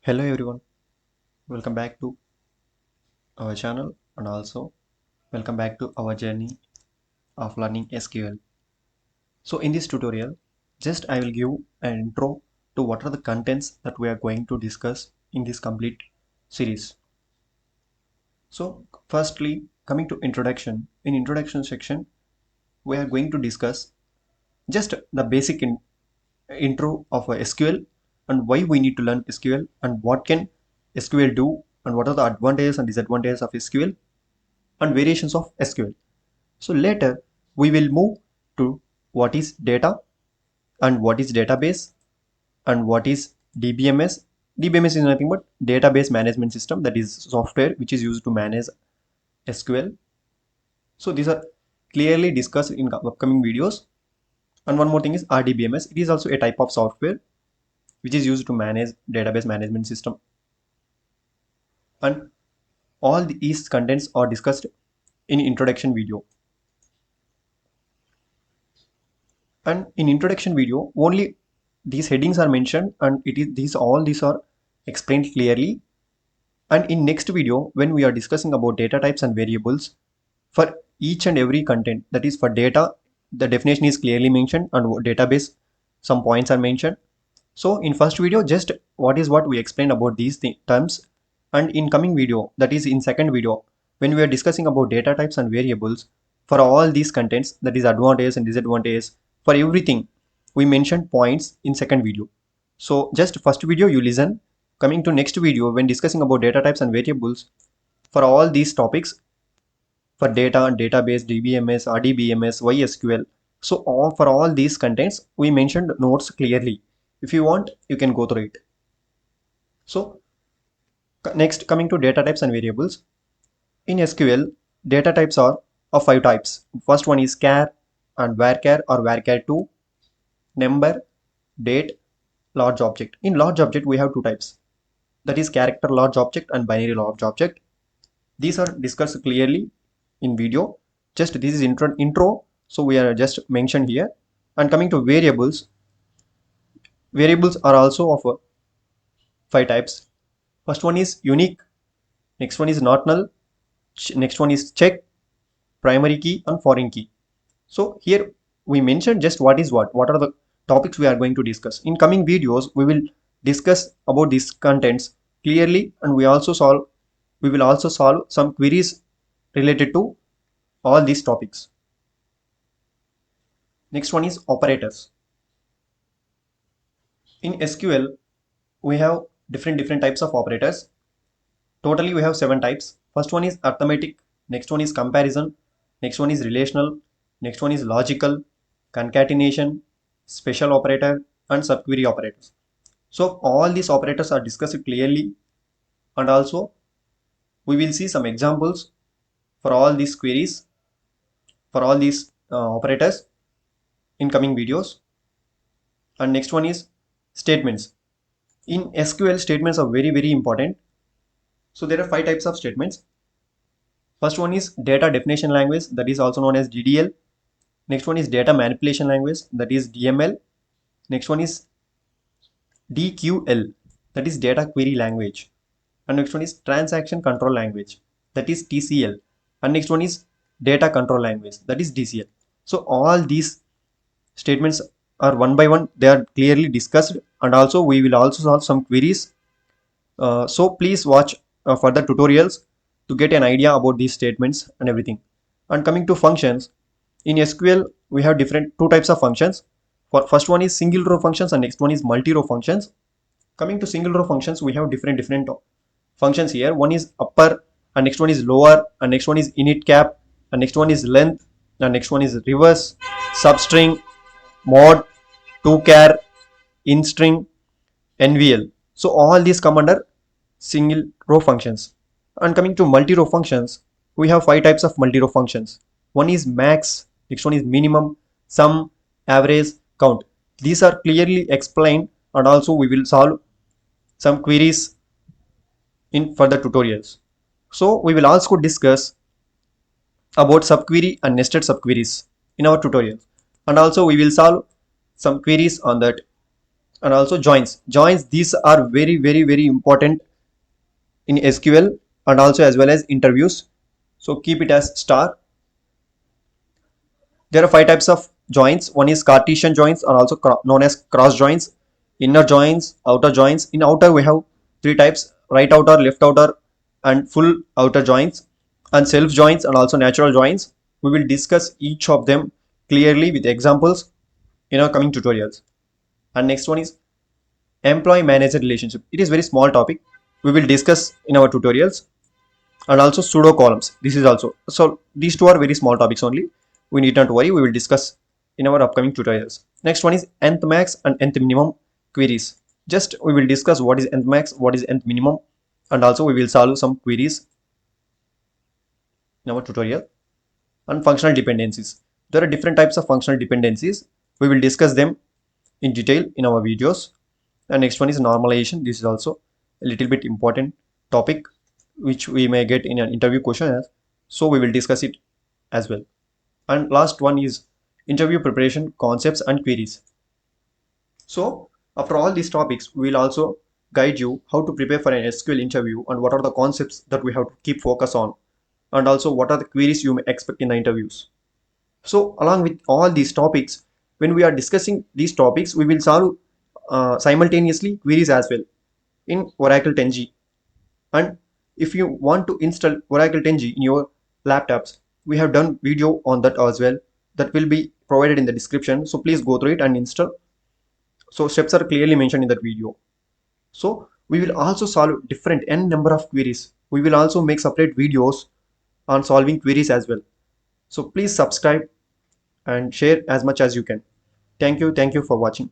Hello everyone, welcome back to our channel and also welcome back to our journey of learning SQL. So in this tutorial, just I will give an intro to what are the contents that we are going to discuss in this complete series. So firstly, coming to introduction, in introduction section, we are going to discuss just the basic intro of a SQL and why we need to learn SQL and what can SQL do and what are the advantages and disadvantages of SQL and variations of SQL. So later we will move to what is data and what is database and what is DBMS. DBMS is nothing but database management system, that is software which is used to manage SQL. So these are clearly discussed in upcoming videos. And one more thing is RDBMS. It is also a type of software which is used to manage database management system. And all these contents are discussed in introduction video. And in introduction video only these headings are mentioned and it is these are explained clearly. And in next video when we are discussing about data types and variables, for each and every content, that is for data the definition is clearly mentioned and database some points are mentioned. So in first video just what we explained about these terms, and in coming video, that is in second video, when we are discussing about data types and variables, for all these contents, that is advantages and disadvantages, for everything we mentioned points in second video. So just first video you listen, coming to next video when discussing about data types and variables, for all these topics, for data, database, DBMS, RDBMS, YSQL. So for all these contents, we mentioned notes clearly. If you want, you can go through it. So next, coming to data types and variables. In SQL, data types are of 5 types. First one is char and varchar or varchar2, number, date, large object. In large object, we have two types. That is character large object and binary large object. These are discussed clearly in video. Just this is intro, so we are just mentioned here. And coming to variables, variables are also of 5 types. First one is unique, next one is not null, next one is check, primary key and foreign key. So here we mentioned just what are the topics we are going to discuss. In coming videos we will discuss about these contents clearly, and we will also solve some queries related to all these topics. Next one is operators. In SQL we have different types of operators. Totally we have 7 types. First one is arithmetic, next one is comparison, next one is relational, next one is logical, concatenation, special operator and subquery operators. So all these operators are discussed clearly, and also we will see some examples for all these queries, for all these operators in coming videos. And next one is statements. In SQL, statements are very important. So there are 5 types of statements. First one is data definition language, that is also known as DDL. Next one is data manipulation language, that is DML. Next one is DQL, that is data query language. And next one is transaction control language, that is TCL. And next one is data control language, that is DCL. So all these statements are one by one, they are clearly discussed, and also we will also solve some queries. So please watch further tutorials to get an idea about these statements and everything. And coming to functions, in SQL we have two types of functions. For first one is single row functions and next one is multi-row functions. Coming to single row functions, we have different functions here. One is upper and next one is lower, and next one is init cap, and next one is length, and next one is reverse, substring, mod, tochar, instring, NVL. So all these come under single row functions. And coming to multi-row functions, we have 5 types of multi-row functions. One is max, next one is minimum, sum, average, count. These are clearly explained, and also we will solve some queries in further tutorials. So we will also discuss about subquery and nested subqueries in our tutorial, and also we will solve some queries on that. and also joins. These are very important in SQL and also as well as interviews, so keep it as star. There are five types of joins. One is Cartesian joins, or also known as cross joins, inner joins, outer joins. In outer we have three types: right outer, left outer, and full outer joins, and self joins and also natural joins. We will discuss each of them clearly with examples in our coming tutorials. And next one is employee manager relationship. It is very small topic. We will discuss in our tutorials. And also pseudo columns. This is also, so these two are very small topics only. We need not worry. We will discuss in our upcoming tutorials. Next one is nth max and nth minimum queries. Just we will discuss what is nth max, what is nth minimum, and also we will solve some queries in our tutorial. And functional dependencies. There are different types of functional dependencies. We will discuss them in detail in our videos. And next one is normalization. This is also a little bit important topic which we may get in an interview question, so we will discuss it as well. And last one is interview preparation concepts and queries. So after all these topics, we will also guide you how to prepare for an SQL interview and what are the concepts that we have to keep focus on, and also what are the queries you may expect in the interviews. So along with all these topics, when we are discussing these topics, we will solve simultaneously queries as well in Oracle 10G. And if you want to install Oracle 10G in your laptops, we have done video on that as well. That will be provided in the description. So please go through it and install. So steps are clearly mentioned in that video. So we will also solve different n number of queries. We will also make separate videos on solving queries as well. So please subscribe and share as much as you can. Thank you for watching.